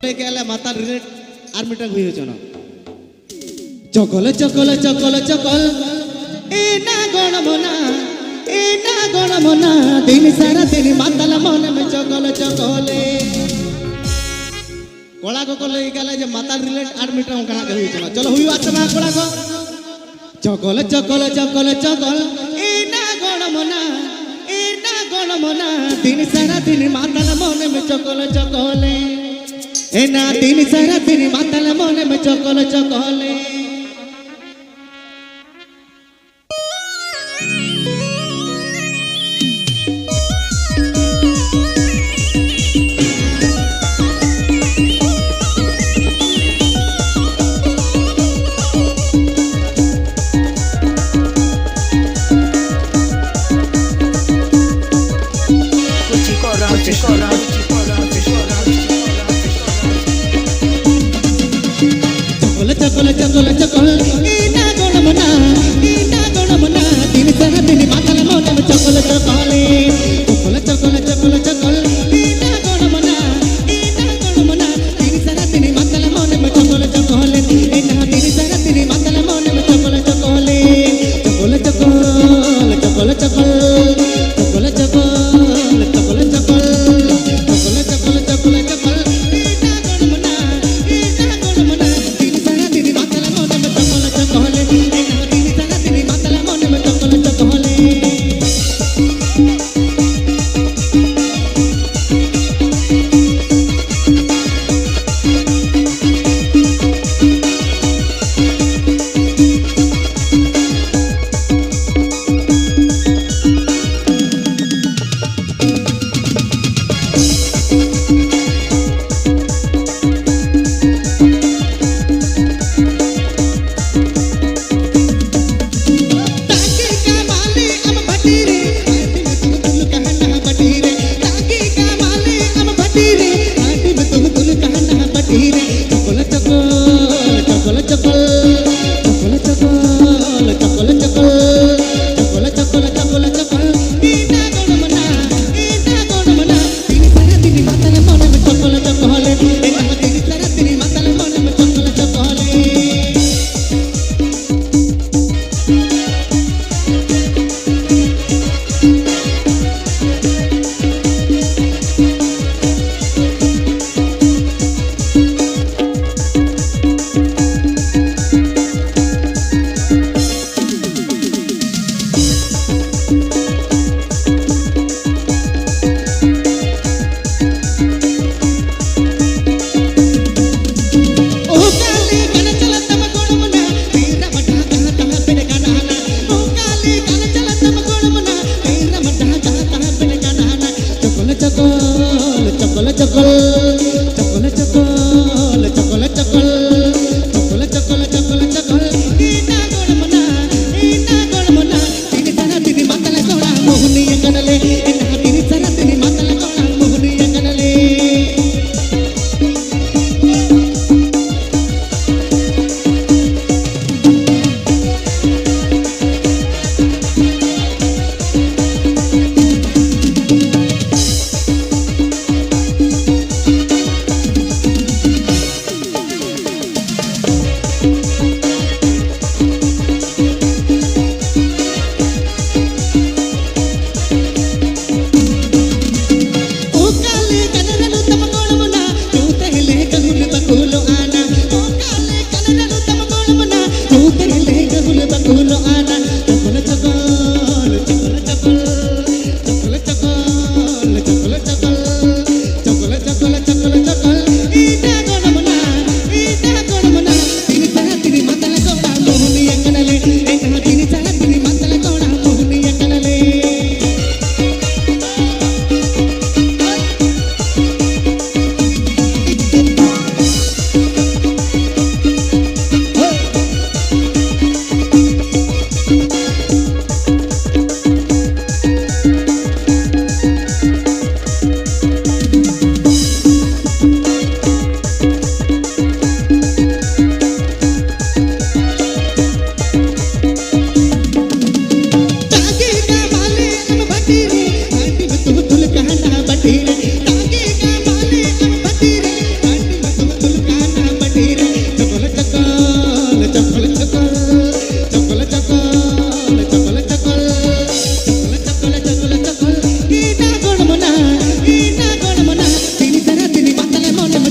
গেলে মাতার রিলেট আর মিটাং হই হচ্ছে না চকল চকল চকল চকল এ না গণমনা দিন সারা দিন মাতাল মনে মে চকল চকলে কোড়া কো কলে গেলে যে মাতার রিলেট আর মিটাং কানা হই হচ্ছে না চলো হুই আছে না কোড়া কো চকল চকল চকল চকল এ না গণমনা দিন সারা দিন মাতাল মনে মে চকল চকলে ए ना दिन सारा दिन मातल मोने में चकल चकले चकल चकल चकल इना गणमना दिन सारा दिन मातल मोने में चकल चकले चकल चकल चकल चकल इना गणमना दिन सारा दिन मातल मोने में चकल चकले इना दिन सारा दिन मातल मोने में चकल चकले चकल चकल चकल चकल चकल चकल चकल चकल चकल चकल चकल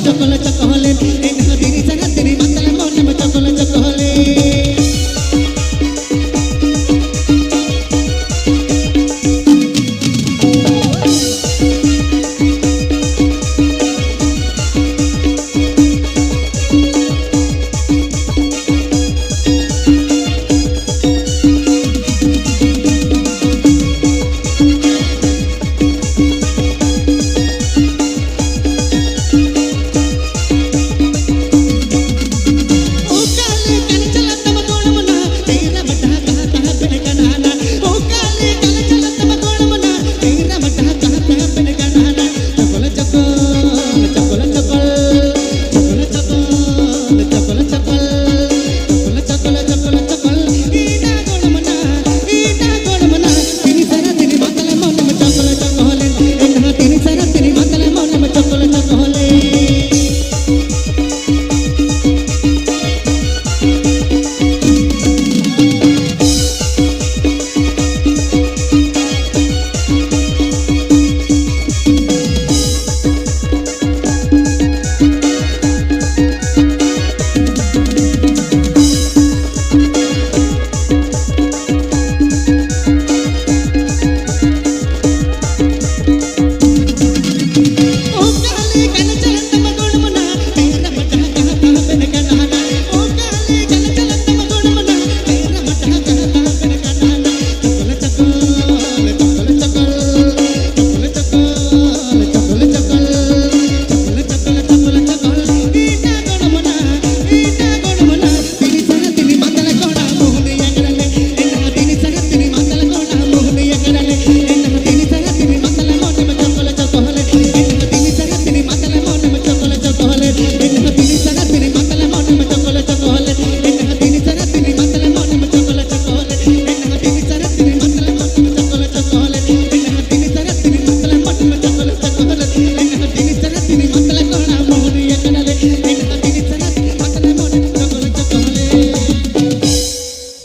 চকল চকলে